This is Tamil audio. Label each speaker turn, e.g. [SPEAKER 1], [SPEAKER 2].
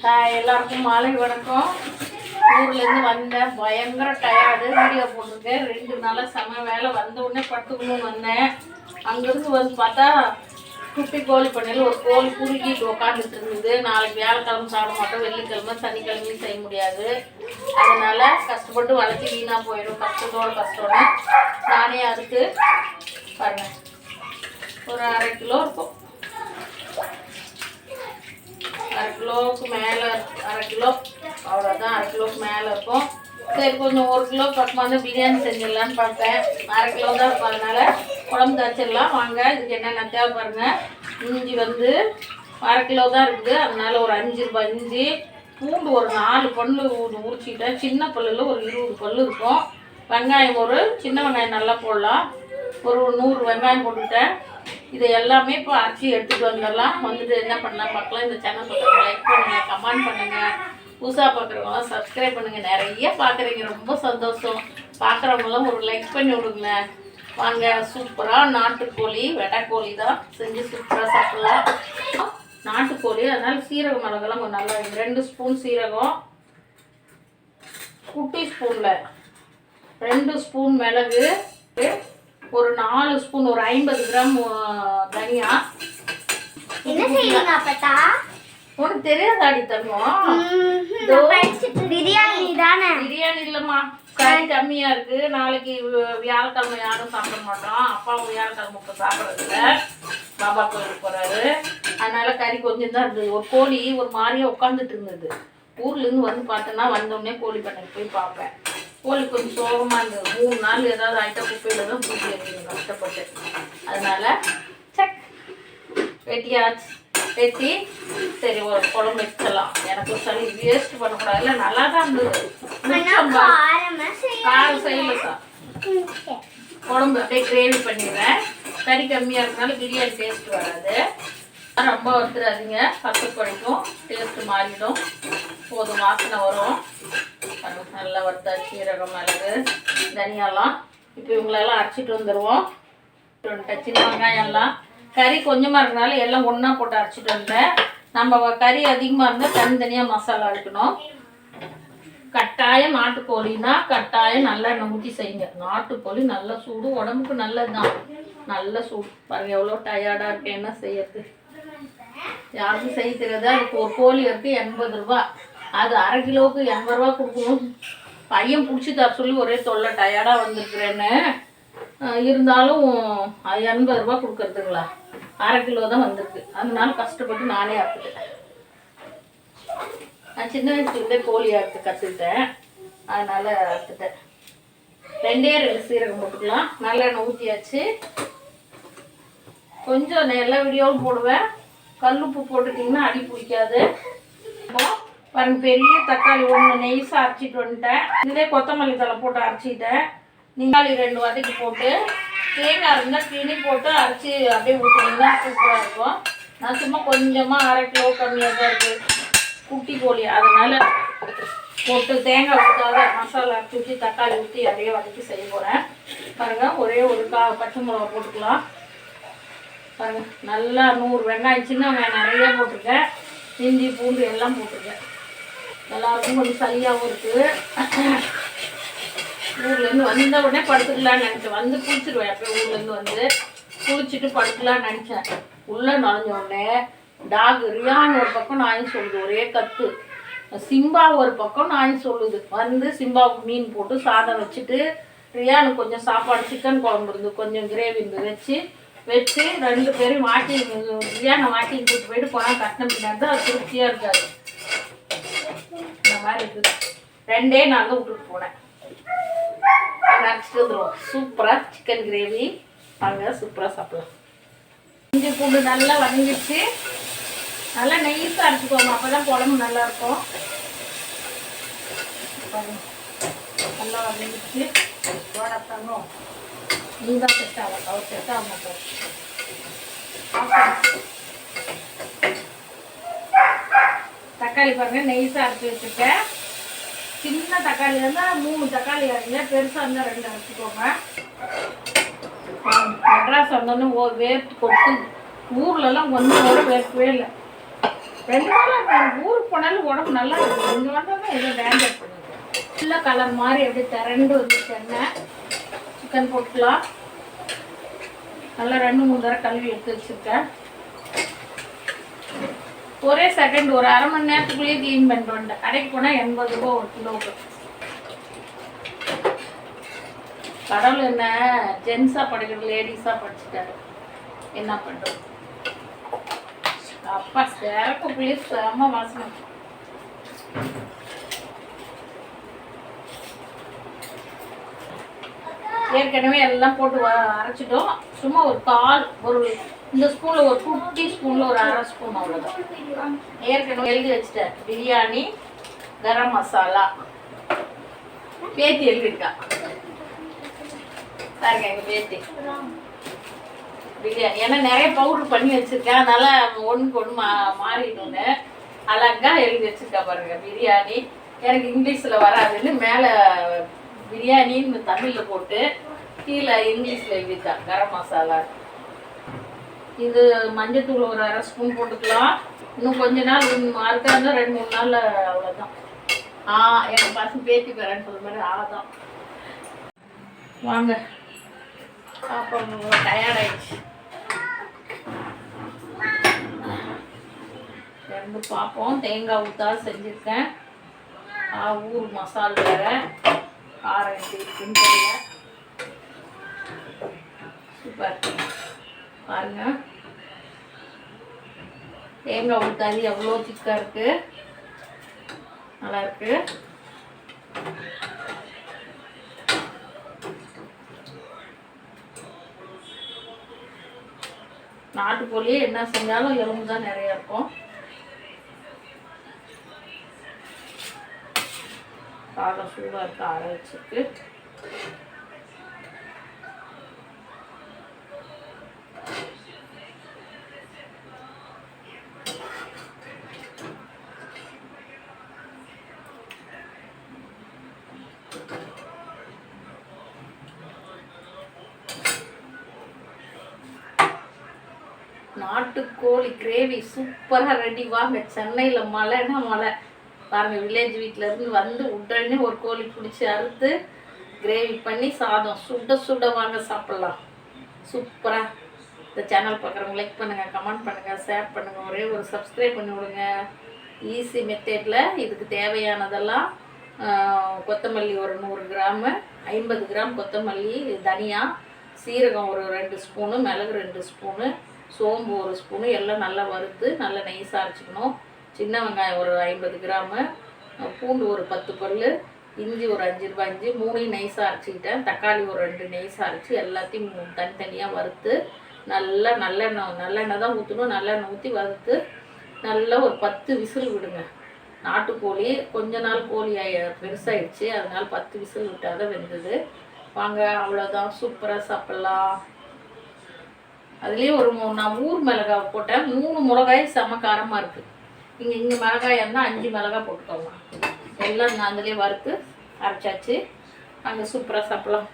[SPEAKER 1] எல்லாருக்கும் மாலை வணக்கம். ஊர்லேருந்து வந்தேன், பயங்கர டயர்டு. வீடியோ போட்டிருக்கேன். 2 நாளாக செம வேலை. வந்த உடனே படுத்துக்கணும்னு வந்தேன். அங்கேருந்து வந்து பார்த்தா குட்டி கோழி பண்ணையில் ஒரு கோழி குறுக்கிட்டு உட்காந்துட்டு இருந்தது. நாளைக்கு வியாழக்கிழமை சாப்பிட மாட்டோம், வெள்ளிக்கிழமை சனிக்கிழமையும் செய்ய முடியாது. அதனால் கஷ்டப்பட்டு வளர்த்தி வீணாக போயிடும். கஷ்டம்னு நானே அதுக்கு பாருங்கள் ஒரு 1/2 கிலோ இருக்கும். 1/2 கிலோவுக்கு மேலே, 1/2 கிலோ அவ்வளோதான். 1/2 கிலோவுக்கு மேலே இருக்கும். சரி, கொஞ்சம் 1 கிலோ பக்கமாக வந்து பிரியாணி செஞ்சிடலான்னு பார்த்தேன். 1/2 கிலோ தான் இருக்கும், அதனால் குழம்பு வச்சிடலாம் வாங்க. இதுக்கு என்னென்ன தேவை பாருங்கள். இஞ்சி வந்து 1/2 கிலோ தான் இருக்குது, அதனால் ஒரு 5 ரூபாய் இஞ்சி. பூண்டு ஒரு 4 பல்லு உரிச்சிக்கிட்டேன். சின்ன பல்லில் ஒரு 20 பல்லு இருக்கும். வெங்காயம் ஒரு சின்ன வெங்காயம் நல்லா போடலாம், ஒரு 100 வெங்காயம் போட்டுக்கிட்டேன். இது எல்லாமே இப்போ அரைச்சி எடுத்துகிட்டு வந்துடலாம். வந்துட்டு என்ன பண்ணலாம் பார்க்கலாம். இந்த சேனல் பார்க்குறவங்க லைக் பண்ணுங்கள், கமெண்ட் பண்ணுங்கள். புதுசாக பார்க்குறவங்களாம் சப்ஸ்கிரைப் பண்ணுங்கள். நிறைய பார்க்குறீங்க, ரொம்ப சந்தோஷம். பார்க்குறவங்களாம் ஒரு லைக் பண்ணி விடுங்க. வாங்க, சூப்பராக நாட்டுக்கோழி வெட்டைக்கோழி தான் செஞ்சு சூப்பராக சாப்பிட்லாம். நாட்டுக்கோழி, அதனால் சீரக மிளகெல்லாம் கொஞ்சம் நல்லா 2 ஸ்பூன் சீரகம், குட்டி ஸ்பூனில் 2 ஸ்பூன் மிளகு, ஒரு 4 ஸ்பூன் ஒரு 50 கிராம் தனியா.
[SPEAKER 2] என்ன செய்வீங்க அப்பட்டா?
[SPEAKER 1] உனக்கு தெரியாதாடி தங்கம்?
[SPEAKER 2] பிரியாணி தானே?
[SPEAKER 1] பிரியாணி இல்லைம்மா, கறி கம்மியாக இருக்குது. நாளைக்கு வியாழக்கிழமை யாரும் சாப்பிட மாட்டோம். அப்பாவும் வியாழக்கிழமை இப்போ சாப்பிட்றதில்ல, பாபா கோயிலுக்கு போகிறாரு. அதனால் கறி கொஞ்சம் தான் இருந்தது. ஒரு கோழி ஒரு மாதிரியாக உட்காந்துட்டு இருந்தது. ஊர்லேருந்து வந்து பார்த்தோன்னா வந்தோடனே கோழி பண்ணைக்கு போய் பார்ப்பேன். கோழி கொஞ்சம் சோகமாக இருந்தது. 3 நாள் ஏதாவது ஆகிட்டா குப்பையில் தான் தூக்கி எறியணும் கஷ்டப்பட்டு. அதனால் செக் வெட்டி சரி ஒரு குழம்பு வச்சிடலாம். எனக்கு சளி வேஸ்ட் பண்ணக்கூடாது. இல்லை நல்லா தான் இருந்தது. காரம் செய்யலக்கா குழம்பு அப்படியே கிரேவி பண்ணிடுறேன். கறி கம்மியாக இருக்கனால பிரியாணி டேஸ்ட் வராது. ரொம்ப வறுத்துறாதீங்க, பச்சை குறைக்கும், டேஸ்ட்டு மாறிடும். போதும், வாசனை வரும். நல்லா வறுத்தாச்சு. சீரகம், மிளகு, தனியாலாம். இப்போ இவங்களெல்லாம் அரைச்சிட்டு வந்துடுவோம். சின்ன வெங்காயம் எல்லாம் கறி கொஞ்சமாக இருக்கனால எல்லாம் ஒன்றா போட்டு அரைச்சிட்டு வந்தேன். நம்ம கறி அதிகமாக இருந்தால் தனித்தனியாக மசாலா இருக்கணும். கட்டாயம் நாட்டுக்கோழின்னா கட்டாயம் நல்லெண்ணெய் ஊற்றி செய்யுங்க. நாட்டுக்கோழி நல்ல சூடு, உடம்புக்கு நல்லது தான். நல்ல சூடு. பாருங்கள் எவ்வளோ டயர்டாக இருக்கேன், என்ன செய்யறது? யாருக்கும் செய்ய தெரியாதா? அதுக்கு ஒரு கோழி இருக்குது 80 ரூபா. அது 1/2 கிலோவுக்கு 80 ரூபா கொடுக்கணும். பையன் பிடிச்சி தர சொல்லி ஒரே தொல்லை, டயர்டாக வந்துருக்குறேன்னு. இருந்தாலும் 80 ரூபா கொடுக்குறதுங்களா? 1/2 கிலோ தான் வந்திருக்கு. அதனால கஷ்டப்பட்டு நானே அறுத்துட்டேன். நான் சின்ன வயசுலேருந்தே கோழி அறுத்து கற்றுக்கிட்டேன், அதனால் அறுத்துட்டேன். 2 சீரகம் போட்டுக்கலாம். நல்லெண்ணெய் ஊற்றியாச்சு. கொஞ்சம் எல்லா வீடியோவும் போடுவேன். கல்லுப்பு போட்டுட்டிங்கன்னா அடி பிடிக்காது. பாருங்க, பெரிய தக்காளி 1 நெய்ஸாக அரைச்சிட்டு வந்துட்டேன். இதே கொத்தமல்லி தழை போட்டு அரைச்சிட்டேன். தக்காளி 2 வதக்கி போட்டு தேங்காய் இருந்தால் கிளி போட்டு அரைச்சி அப்படியே ஊற்றினீங்கன்னா சூப்பராக இருக்கும். நான் சும்மா கொஞ்சமாக 1/2 கிலோ கம்மியாக தான் இருக்குது, குட்டி கோழி. அதனால் போட்டு தேங்காய் ஊற்றாத மசாலா அரைச்சி ஊற்றி தக்காளி ஊற்றி அப்படியே வதக்கி செய்ய போகிறேன். பாருங்கள், ஒரே ஒரு பச்சை மிளகா போட்டுக்கலாம். பாருங்கள், நல்லா 100 வெங்காயம், சின்ன வெங்காயம் நிறைய போட்டிருக்கேன். இஞ்சி பூண்டு எல்லாம் போட்டிருக்கேன். எல்லாருக்கும் கொஞ்சம் சளியாகவும் இருக்குது. ஊர்லேருந்து வந்த உடனே படுத்துக்கலான்னு நினச்சேன். வந்து குளிச்சுடுவேன். எப்போ ஊர்லேருந்து வந்து குளிச்சுட்டு படுக்கலான்னு நினச்சேன். உள்ளே நுழைஞ்ச உடனே டாக் ரியான் ஒரு பக்கம் நாய் சொல்லுது, ஒரே கத்து. சிம்பா ஒரு பக்கம் நாய் சொல்லுது. வந்து சிம்பாவுக்கு மீன் போட்டு சாதம் வச்சுட்டு, ரியானுக்கு கொஞ்சம் சாப்பாடு, சிக்கன் குழம்பு இருந்து கொஞ்சம் கிரேவி இருந்து வச்சு 2 பேரும் வாக்கிங், ரியானை வாக்கிங் கூப்பிட்டு போயிட்டு போனால் கட்டின பின்னாடி தான் அது திருப்தியாக இருக்காது. இந்த மாதிரி இருக்குது. 2 நாள் தான் விட்டுட்டு போனேன். அரைச்சிட்டு வந்துடுவோம். சூப்பராக சிக்கன் கிரேவி. வாங்க, சூப்பராக சாப்பிடலாம். இஞ்சி பூண்டு நல்லா வதங்கிடுச்சு. நல்லா நெய்ஸாக அரைச்சிக்கோங்க, அப்போ தான் குழம்பு நல்லாயிருக்கும். நல்லா வதங்கிடுச்சு. தங்கம் நீ தான் செட் ஆகும், அவர் செட் ஆக மாட்டோம். தக்காளி பாருங்கள், நெய்ஸாக அரைச்சி வச்சுருக்கேன். சின்ன தக்காளி இருந்தால் 3 தக்காளி அரைங்க, பெருசாக இருந்தால் 2 அரைச்சிக்கோங்க. மெட்ராஸ் வந்தோடனே வேர்த்து கொட்டு. ஊர்லலாம் ஒன்றோட வேர்க்கவே இல்லை. 2 நாளாக ஊருக்கு போனாலும் உடம்பு நல்லா இருக்குது. இங்கே வந்தால் ஏதோ டேஞ்சர் பண்ணிட்டேன். ஃபுல்லாக கலர் மாதிரி எப்படி திரண்டு வந்துச்சு எண்ணெய். சிக்கன் போட்டுக்கலாம். நல்லா 2-3 தடவை கழுவி எடுத்து வச்சுருக்கேன். ஒரே செகண்ட் ஒரு அரை மணி நேரத்துக்குள்ளேயே க்ளீன் பண்ணிட்டு வந்துட்டேன். கடைக்கு போனால் 80 ரூபா ஒரு கிலோவுக்கு. கடவுள் என்ன ஜென்ஸாக படிக்கிற லேடிஸாக படிச்சுட்டாரு. என்ன பண்ணுறோம்? அப்பா சேரக்கு ப்ளீஸ் செம்ம வாசனை. ஏற்கனவே எல்லாம் போட்டு அரைச்சிட்டோம். சும்மா ஒரு கால் ஒரு இந்த ஸ்பூனில் ஒரு குட்டி ஸ்பூனில் ஒரு அரை ஸ்பூன் அவ்வளோதான். ஏற்கனவே எழுதி வச்சுட்டேன். பிரியாணி கரம் மசாலா பேத்தி எழுதியிருக்கா பாருங்க. எங்கள் பேத்தி பிரியாணி ஏன்னா நிறைய பவுடர் பண்ணி வச்சுருக்கேன். அதனால் ஒன்றுக்கு ஒன்று மாறிடும்னு அழகாக எழுதி வச்சுருக்கா பாருங்க. பிரியாணி எனக்கு இங்கிலீஷில் வராதுன்னு மேலே பிரியாணின்னு தமிழில் போட்டு கீழே இங்கிலீஷில் எழுதிட்டா கரம் மசாலா. இது மஞ்சத்தூள் ஒரு அரை ஸ்பூன் போட்டுக்கலாம். இன்னும் கொஞ்ச நாள் மார்க்காக இருந்தால் 2-3 நாளில் அவ்வளோதான். எங்கள் பசங்க பேத்தி பேரன்னு சொல்கிற மாதிரி ஆதான். வாங்க அப்போ டயர்டாயிடுச்சு. இருந்து பார்ப்போம். தேங்காய் ஊற்றா செஞ்சுருக்கேன். ஊர் மசால் வேறு காரம் எப்படி இருக்குன்னு தெரியல. சூப்பர் பாருங்க. தேங்காய் ஊற்றாது எவ்வளோ திக்காக இருக்குது. நல்லாயிருக்கு. நாட்டுக்கோழியே என்ன செஞ்சாலும் எலும்பு தான் நிறையா இருக்கும். சாதம் சூடாக இருக்க அரை வச்சுட்டு நாட்டுக்கோழி கிரேவி சூப்பராக ரெடி. வாங்க. சென்னையில் மழைன்னா மழை பாருங்கள். வில்லேஜ் வீட்டிலேருந்து வந்து உடனே ஒரு கோழி பிடிச்சி அறுத்து கிரேவி பண்ணி சாதம் சுட சுட வாங்க சாப்பிட்லாம். சூப்பராக. இந்த சேனல் பார்க்குறவங்க லைக் பண்ணுங்கள், கமெண்ட் பண்ணுங்கள், ஷேர் பண்ணுங்கள், ஒரே ஒரு சப்ஸ்கிரைப் பண்ணி விடுங்க. ஈஸி மெத்தேடில் இதுக்கு தேவையானதெல்லாம் கொத்தமல்லி ஒரு 100 கிராமு, 50 கிராம் கொத்தமல்லி, தனியா, சீரகம் ஒரு 2 ஸ்பூனு, மிளகு 2 ஸ்பூனு, சோம்பு 1 ஸ்பூனு எல்லாம் நல்லா வறுத்து நல்லா நைஸாக அரைச்சிக்கணும். சின்ன வெங்காயம் ஒரு 50 கிராமு, பூண்டு ஒரு 10 பல், இஞ்சி ஒரு 5 ரூபாய் இஞ்சி 3 நைஸாக அரைச்சிக்கிட்டேன். தக்காளி ஒரு 2 நைஸாக அரைச்சி எல்லாத்தையும் தனித்தனியாக வறுத்து நல்லா நல்லெண்ணெய் தான் ஊற்றணும். நல்லெண்ணெய் ஊற்றி வறுத்து நல்லா ஒரு 10 விசில் விடுங்க. நாட்டுக்கோழி கொஞ்ச நாள் கோழி பெருசாகிடுச்சு, அதனால் 10 விசில் விட்டால் தான் வெந்தது. வாங்க அவ்வளோதான். சூப்பராக சாப்பிட்லாம். அதுலேயும் நான் ஊர் மிளகாய் போட்டேன். 3 மிளகாய் செம காரமாக இருக்குது. இங்கே மிளகாய் இருந்தால் 5 மிளகாய் போட்டுக்கோங்க. எல்லாம் நான் அதுலேயே வறுத்து அரைச்சாச்சு. அங்கே சூப்பராக சாப்பிட்லாம்.